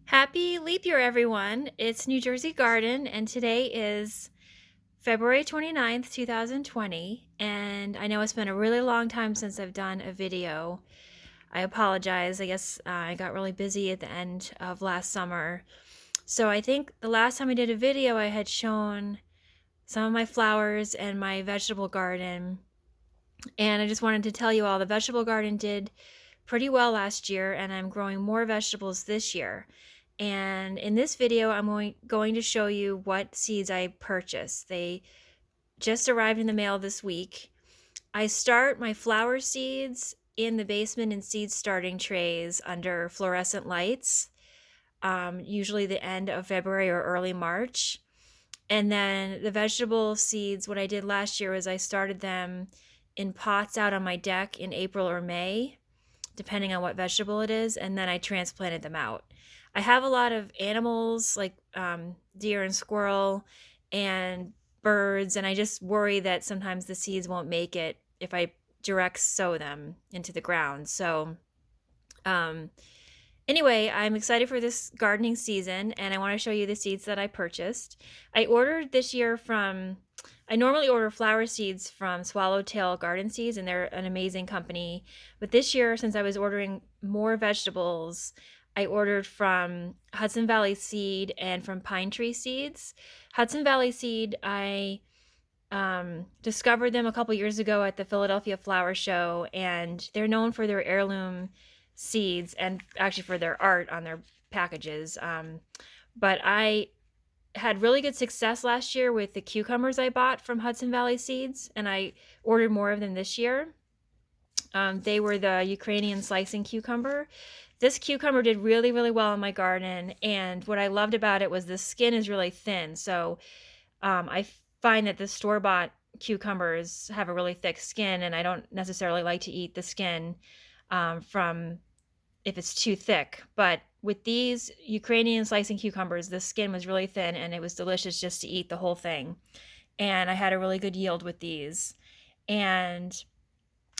Happy leap year, everyone. It's New Jersey Garden, and today is February 29th, 2020. And I know it's been a really long time since I've done a video. I apologize. I guess I got really busy at the end of last summer. So I think the last time I did a video, I had shown some of my flowers and my vegetable garden. And I just wanted to tell you all the vegetable garden did pretty well last year, and I'm growing more vegetables this year. And in this video, I'm going to show you what seeds I purchased. They just arrived in the mail this week. I start my flower seeds in the basement in seed starting trays under fluorescent lights, usually the end of February or early March. And then the vegetable seeds, what I did last year was I started them in pots out on my deck in April or May, depending on what vegetable it is, and then I transplanted them out. I have a lot of animals like deer and squirrel and birds, and I just worry that sometimes the seeds won't make it if I direct sow them into the ground. So anyway, I'm excited for this gardening season, and I want to show you the seeds that I purchased. I ordered this year I normally order flower seeds from Swallowtail Garden Seeds, and they're an amazing company. But this year, since I was ordering more vegetables, I ordered from Hudson Valley Seed and from Pine Tree Seeds. Hudson Valley Seed, I discovered them a couple years ago at the Philadelphia Flower Show, and they're known for their heirloom seeds and actually for their art on their packages. But I had really good success last year with the cucumbers I bought from Hudson Valley Seeds, and I ordered more of them this year. They were the Ukrainian slicing cucumber. This cucumber did really, really well in my garden, and what I loved about it was the skin is really thin. So I find that the store-bought cucumbers have a really thick skin, and I don't necessarily like to eat the skin from if it's too thick. But with these Ukrainian slicing cucumbers, the skin was really thin, and it was delicious just to eat the whole thing. And I had a really good yield with these. And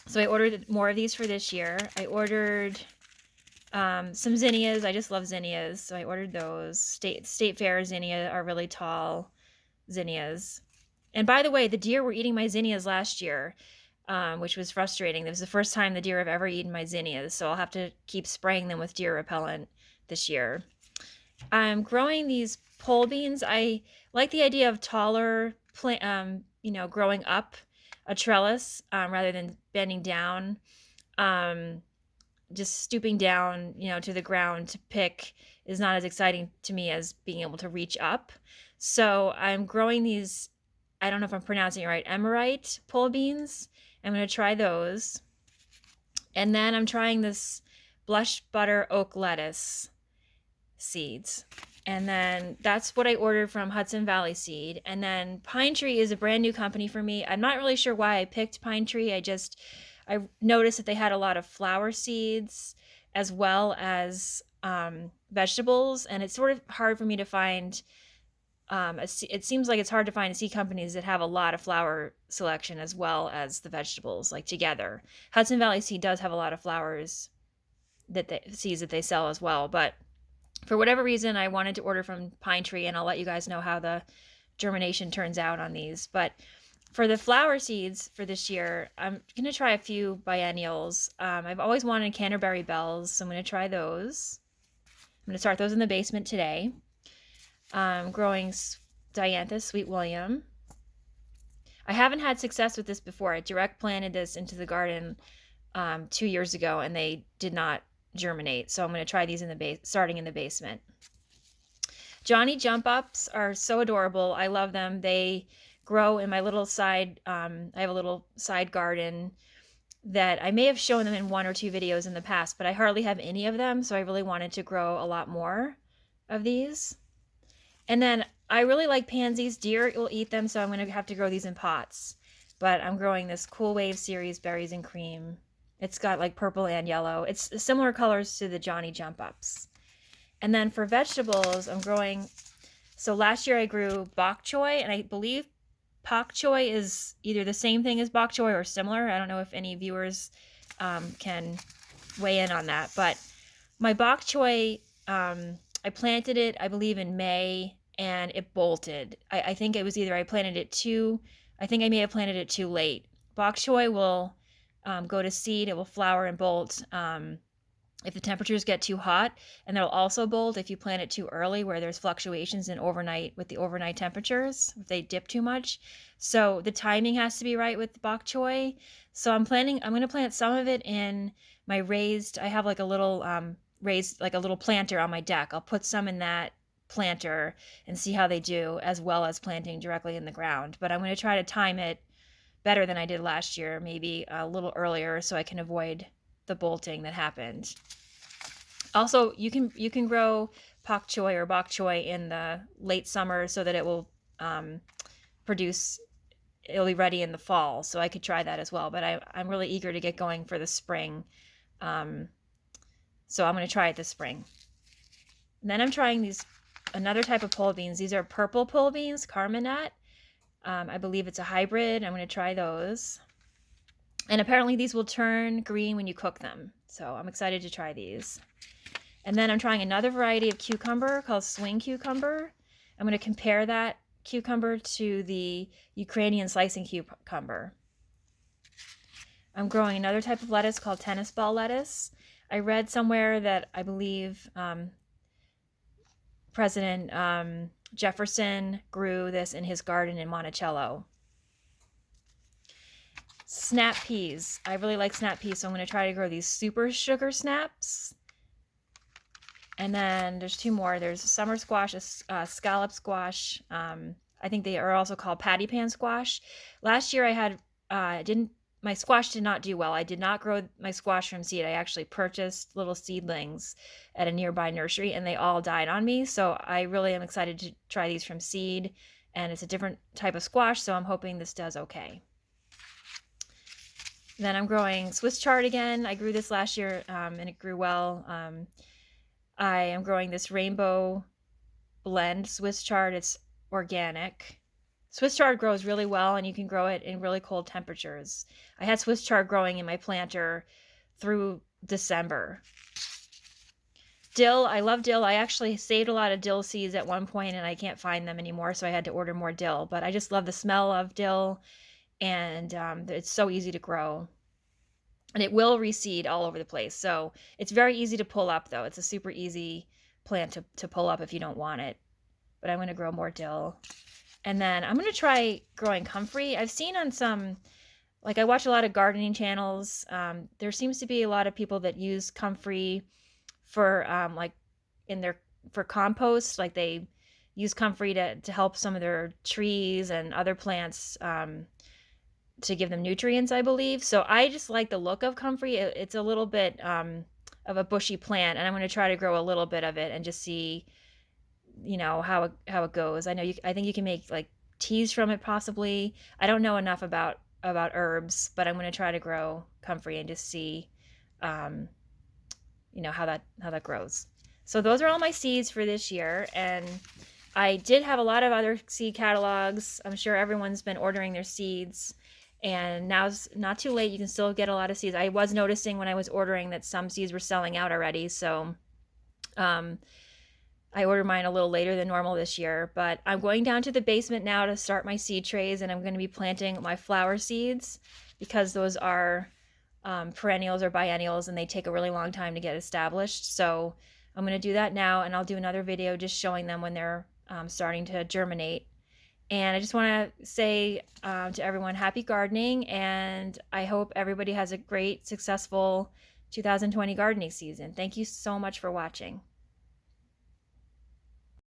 so I ordered more of these for this year. I ordered some zinnias. I just love zinnias, so I ordered those. State Fair zinnia are really tall zinnias. And by the way, the deer were eating my zinnias last year, which was frustrating. This was the first time the deer have ever eaten my zinnias, so I'll have to keep spraying them with deer repellent this year. I'm growing these pole beans. I like the idea of taller growing up a trellis rather than bending down. Just stooping down, to the ground to pick is not as exciting to me as being able to reach up. So I'm growing these, I don't know if I'm pronouncing it right, emerite pole beans. I'm going to try those. And then I'm trying this blush butter oak lettuce seeds. And then that's what I ordered from Hudson Valley Seed. And then Pine Tree is a brand new company for me. I'm not really sure why I picked Pine Tree. I noticed that they had a lot of flower seeds as well as vegetables. And it's sort of hard for me to find. It seems like it's hard to find seed companies that have a lot of flower selection as well as the vegetables, like together. Hudson Valley Seed does have a lot of flowers seeds that they sell as well. But for whatever reason, I wanted to order from Pine Tree, and I'll let you guys know how the germination turns out on these. But for the flower seeds for this year, I'm going to try a few biennials. I've always wanted Canterbury Bells, so I'm going to try those. I'm going to start those in the basement today. Growing Dianthus Sweet William. I haven't had success with this before. I direct planted this into the garden 2 years ago, and they did not germinate. So I'm going to try these starting in the basement. Johnny Jump Ups are so adorable. I love them. They grow in my little side. I have a little side garden that I may have shown them in 1 or 2 videos in the past, but I hardly have any of them. So I really wanted to grow a lot more of these. And then I really like pansies. Deer will eat them, so I'm going to have to grow these in pots. But I'm growing this Cool Wave series Berries and Cream. It's got like purple and yellow. It's similar colors to the Johnny Jump Ups. And then for vegetables, I'm growing. So last year I grew bok choy, and I believe pak choy is either the same thing as bok choy or similar. I don't know if any viewers can weigh in on that. But my bok choy I planted it, I believe, in May, and it bolted. I think it was either I think I may have planted it too late. Bok choy will go to seed, it will flower and bolt if the temperatures get too hot, and it'll also bolt if you plant it too early, where there's fluctuations in overnight with the overnight temperatures if they dip too much. So the timing has to be right with the bok choy. So I'm going to plant some of it in my raised. I have like a little raised, like a little planter on my deck. I'll put some in that planter and see how they do, as well as planting directly in the ground. But I'm going to try to time it better than I did last year, maybe a little earlier, so I can avoid the bolting that happened. Also, you can grow pak choi or bok choy in the late summer so that it will produce. It'll be ready in the fall, so I could try that as well. But I'm really eager to get going for the spring, so I'm going to try it this spring. And then I'm trying another type of pole beans. These are purple pole beans, Carmenat. I believe it's a hybrid. I'm going to try those. And apparently these will turn green when you cook them. So I'm excited to try these. And then I'm trying another variety of cucumber called swing cucumber. I'm going to compare that cucumber to the Ukrainian slicing cucumber. I'm growing another type of lettuce called tennis ball lettuce. I read somewhere that I believe President Jefferson grew this in his garden in Monticello. Snap peas. I really like snap peas, so I'm going to try to grow these super sugar snaps. And then there's two more. There's a summer squash, a scallop squash. I think they are also called pattypan squash. Last year I had my squash did not do well. I did not grow my squash from seed. I actually purchased little seedlings at a nearby nursery, and they all died on me. So I really am excited to try these from seed, and it's a different type of squash, so I'm hoping this does okay. Then I'm growing Swiss chard again. I grew this last year, and it grew well. I am growing this rainbow blend Swiss chard. It's organic. Swiss chard grows really well, and you can grow it in really cold temperatures. I had Swiss chard growing in my planter through December. Dill, I love dill. I actually saved a lot of dill seeds at one point, and I can't find them anymore, so I had to order more dill. But I just love the smell of dill, and it's so easy to grow. And it will reseed all over the place. So it's very easy to pull up, though. It's a super easy plant to pull up if you don't want it. But I'm going to grow more dill. And then I'm going to try growing comfrey. I've seen on some, like I watch a lot of gardening channels. There seems to be a lot of people that use comfrey for for compost. Like they use comfrey to help some of their trees and other plants to give them nutrients, I believe. So I just like the look of comfrey. It's a little bit of a bushy plant, and I'm going to try to grow a little bit of it and just see, how it goes. I think you can make like teas from it possibly. I don't know enough about herbs, but I'm going to try to grow comfrey and just see, how that grows. So those are all my seeds for this year, and I did have a lot of other seed catalogs. I'm sure everyone's been ordering their seeds. And now's not too late. You can still get a lot of seeds. I was noticing when I was ordering that some seeds were selling out already. So I ordered mine a little later than normal this year. But I'm going down to the basement now to start my seed trays. And I'm going to be planting my flower seeds because those are perennials or biennials. And they take a really long time to get established. So I'm going to do that now. And I'll do another video just showing them when they're starting to germinate. And I just want to say to everyone, happy gardening, and I hope everybody has a great, successful 2020 gardening season. Thank you so much for watching.